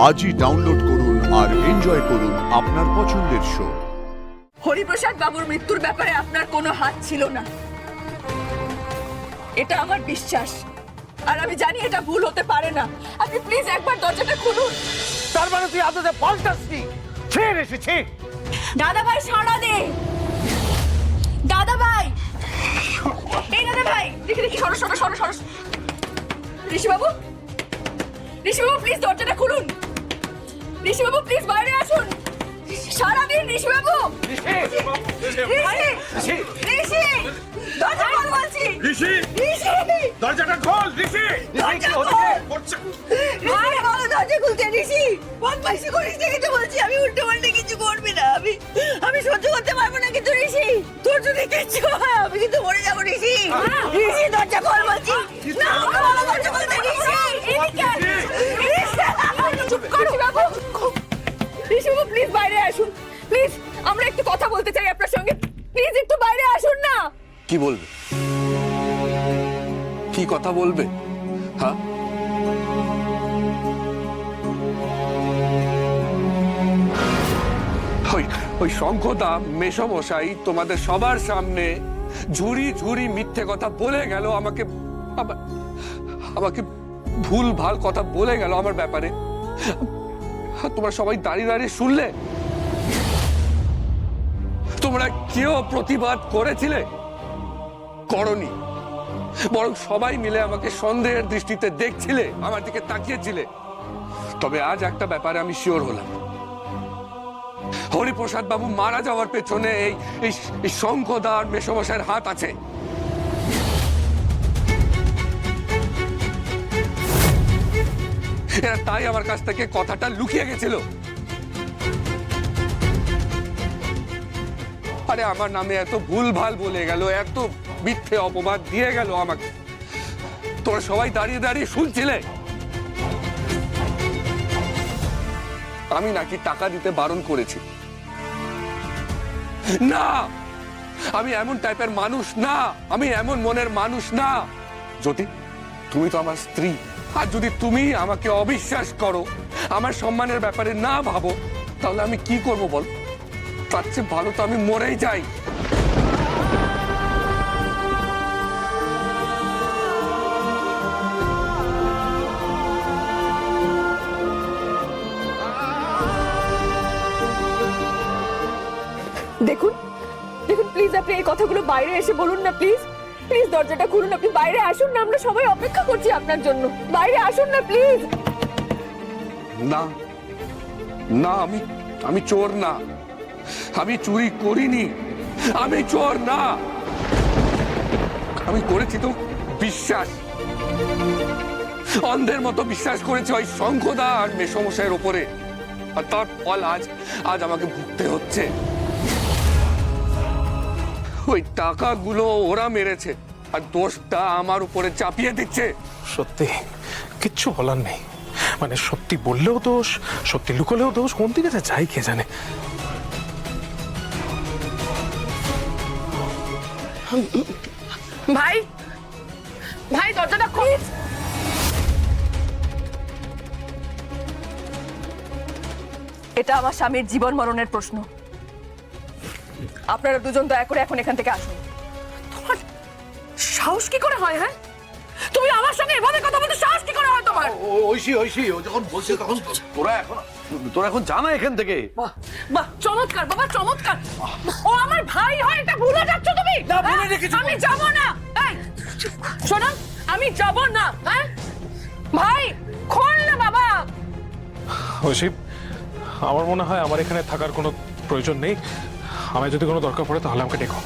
আজই ডাউনলোড করুন আর এনজয় করুন আপনার পছন্দের শো। হরিপ্রসাদ বাবুর মৃত্যুর ব্যাপারে আপনার কোনো হাত ছিল না, এটা আমার বিশ্বাস। আর আমি জানি এটা ভুল হতে পারে না। আপনি প্লিজ একবার দরজাটা খুলুন। তার মানে তুই আদতে পাল্টাসনি? ফের এসেছি। দাদা ভাই সাড়া দে। দাদা ভাই, এই দাদা ভাই, দেখি দেখি, সরো সরো সরো সরো। ঋষিবাবু, ঋষিবাবু প্লিজ দরজাটা খুলুন। ঋষিবাবু প্লিজ বাইরে আসুন। সারা দিন ঋষিবাবু। ঋষি, ঋষি, দরজা খোল বলছি। ঋষি, ঋষি, দরজাটা খোল। ঋষি, দরজা খোল। ভাই ভালো দরজা খুলতে। ঋষি, বদমাইশি করিস না কিন্তু বলছি, আমি উল্টো পাল্টে কিছু করবি না। আমি সহ্য করতে পারবো না কিন্তু ঋষি, তোর যদি কিছু হয় আমি কিন্তু মরে যাবো। ঋষি, ঋষি দরজা খোল বলছি। না আমাকে ভালো দরজা খুলতে। ঋষি, এদিকে আয়। ঋষি, চুপ কর বাবু। ঋষিবাবু প্লিজ বাইরে আসুন। প্লিজ আমরা একটু কথা বলতে চাই আপনার সঙ্গে। প্লিজ একটু বাইরে আসুন না। কি বলবে? কি কথা বলবে? হ্যাঁ, ওই শঙ্খদা মেসমশাই তোমাদের সবার সামনে ঝুড়ি ঝুড়ি মিথ্যে কথা বলে গেল, আমাকে ভুল ভাল কথা বলে গেল আমার ব্যাপারে। তোমরা সবাই দাঁড়িয়ে দাঁড়িয়ে শুনলে? তোমরা কেউ প্রতিবাদ করেছিলে? করনি, বরং সবাই মিলে আমাকে সন্দেহের দৃষ্টিতে দেখছিলে, আমার দিকে তাকিয়েছিলে। তবে আজ একটা ব্যাপারে আমি শিওর হলাম, হরিপ্রসাদ বাবু মারা যাওয়ার পেছনে এই শঙ্খদা আর মেসমশাইয়ের হাত আছে। এরা তাই আমার কাছ থেকে কথাটা লুকিয়ে গেছিল। আরে আমার নামে এত ভুল ভাল বলে গেল, এত মিথ্যে অপবাদ দিয়ে গেল আমাকে, তোরা সবাই দাঁড়িয়ে দাঁড়িয়ে শুনছিলে। আমি নাকি টাকা দিতে বারণ করেছি? না, আমি এমন টাইপের মানুষ না, আমি এমন মনের মানুষ না। যদি তুমি তো আমার স্ত্রী, আর যদি তুমি আমাকে অবিশ্বাস করো, আমার সম্মানের ব্যাপারে না ভাবো, তাহলে আমি কি করব বল? তার চেয়ে ভালো তো আমি মরেই যাই। দেখুন দেখুন প্লিজ আপনি এই কথাগুলো বাইরে এসে বলুন না। প্লিজ প্লিজ দরজাটা খুলুন। আপনি বাইরে আসুন না, আমরা সবাই অপেক্ষা করছি আপনার জন্য। বাইরে আসুন না প্লিজ। না না, আমি চোর না, আমি চুরি করিনি, আমি চোর না। আমি করেছি তো বিশ্বাস, অন্ধের মতো বিশ্বাস করেছি ওই শঙ্খদা আর মেসমশাইয়ের ওপরে, আর তার ফল আজ আমাকে ভুগতে হচ্ছে। ওই টাকাগুলো ওরা মেরেছে, আর দোষটা আমার উপরে চাপিয়ে দিচ্ছে। সত্যি কিচ্ছু বলার নেই, মানে সত্যি বললেও দোষ, সত্যি লুকোলেও দোষ, কোন দিকে যে যাই কে জানে। ভাই, ভাই দরজাটা খুল। এটা আমার স্বামীর জীবন মরণের প্রশ্ন। আপনারা দুজন দয়া করে এখন এখান থেকে আসুন। তোমার সাহস কি করে হয়? হ্যাঁ, তুমি আমার সঙ্গে এভাবে কথা বলতে সাহস কি করে হয় তোমার? ঐশী, ঐশী, ও যখন বলছে তখন তোরা এখন জানা এখান থেকে। বাহ, চমৎকার বাবা, চমৎকার। ও আমার ভাই হয়, এটা ভুলে যাচ্ছ তুমি। না, ভুলে রেখেছি। আমি যাব না। এই শোনো, আমি যাব না। হ্যাঁ ভাই, খোল না বাবা। ঐশী, আমার মনে হয় আমার এখানে থাকার কোনো প্রয়োজন নেই। আমায় যদি কোনো দরকার পড়ে তাহলে আমাকে ডেকো।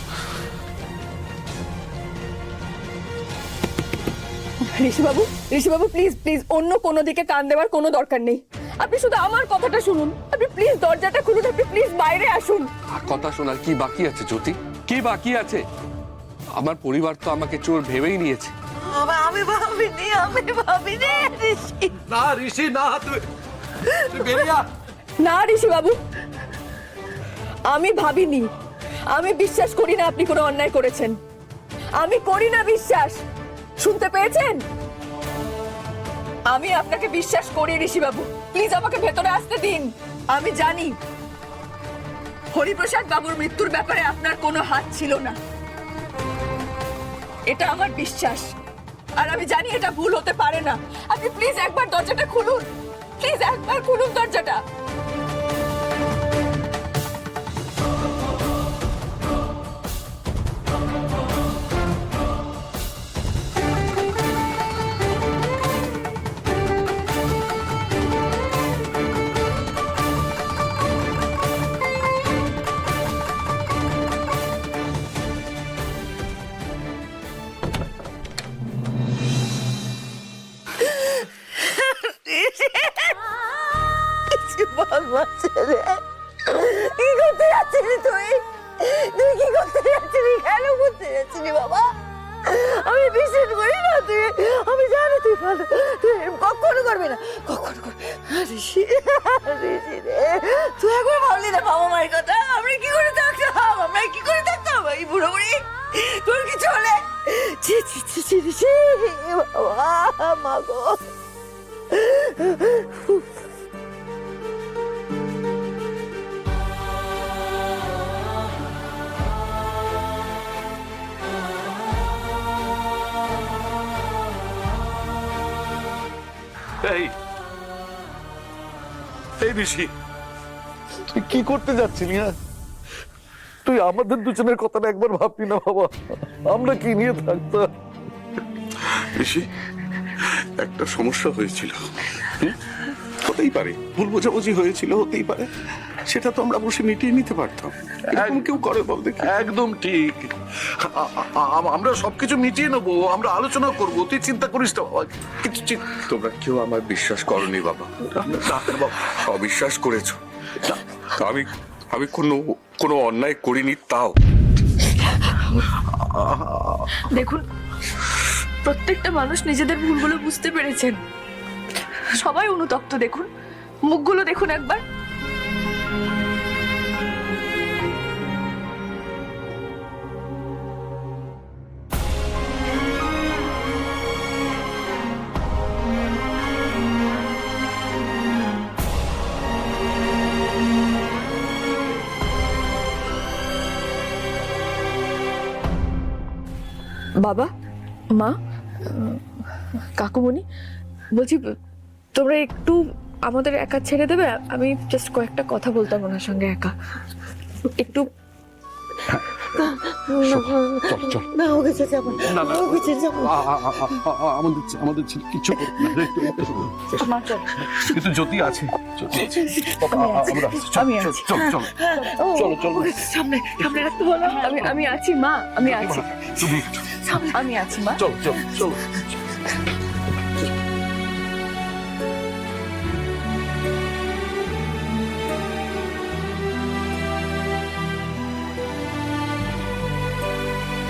ঋষিবাবু, ঋষিবাবু প্লিজ প্লিজ, অন্য কোনো দিকে কান দেওয়ার কোনো দরকার নেই। আপনি শুধু আমার কথাটা শুনুন। আপনি প্লিজ দরজাটা খুলুন। আপনি প্লিজ বাইরে আসুন। আর কথা শোনার কি বাকি আছে জ্যোতি? কি বাকি আছে? আমার পরিবার তো আমাকে চোর ভেবেই নিয়েছে। আমি ভাবিনি ঋষি। না ঋষি, না, তুই বেরিয়ে আয়। না ঋষিবাবু, আমি ভাবিনি। আমি বিশ্বাস করি না আপনি কোনো অন্যায় করেছেন। আমি করি না বিশ্বাস। শুনতে পেয়েছেন? আমি আপনাকে বিশ্বাস করি ঋষি বাবু, প্লিজ আমাকে ভেতরে আসতে দিন। আমি জানি হরিপ্রসাদ বাবুর মৃত্যুর ব্যাপারে আপনার কোনো হাত ছিল না, এটা আমার বিশ্বাস। আর আমি জানি এটা ভুল হতে পারে না। আপনি প্লিজ একবার দরজাটা খুলুন, প্লিজ একবার খুলুন দরজাটা। বাবা ছেলে, কি করতে যাচ্ছিলি তুই? তুই কি করতে যাচ্ছিলি? কেন করতে যাচ্ছিলি বাবা? আমি বিশ্বাস করি না তুই, আমি জানি তুই ভালো, তুই কখনো করবি না, কখনো করবি না। ঋষি, ঋষি রে, তুই একবার ভাবলি না বাবা মায়ের কথা? আমরা কি করে থাকতাম, আমরা কি করে থাকতাম এই বুড়ো বুড়ি? তোর কিছু হলে ছি ছি ছি ছি ঋষি, বাবা মা গো। এই এই ঋষি, তুই কি করতে যাচ্ছিলি? হ্যাঁ, তুই আমাদের দুজনের কথাটা একবার ভাববি না বাবা? আমরা কি নিয়ে থাকতাম? ঋষি, একটা সমস্যা হয়েছিল, হতেই পারে, ভুল বোঝাবুঝি হয়েছিল, হতেই পারে, সেটা তো আমরা বসে মিটিয়ে নিতে পারতাম। এরকম কেউ করে বল দেখি? একদম ঠিক। আমরা সবকিছু মিটিয়ে নেবো, আমরা আলোচনা করবো, তুই চিন্তা করিস না বাবা। কিছু তোমরা কেউ আমার বিশ্বাস করনি বাবা, অবিশ্বাস করেছো। আমি আমি কোনো অন্যায় করিনি, তাও দেখুন, প্রত্যেকটা মানুষ নিজেদের ভুলগুলো বুঝতে পেরেছেন, সবাই অনুতপ্ত। দেখুন মুখগুলো দেখুন একবার। বাবা, মা, কাকুমণি, বলছি তোমরা একটু আমাদের একা ছেড়ে দেবে? আমি জাস্ট কয়েকটা কথা বলতাম ওনার সঙ্গে একা, একটু। না, ওকে ছেড়ে যাবো না, ওকে ছেড়ে যাবো। আমাদের কিছু কিন্তু জ্যোতি আছে, আমি আছি। চলো চলো, সামনে সামনে রাখতে বলো। আমি আছি মা, আমি আছি, আমি আছি মা। চলো চলো চলো।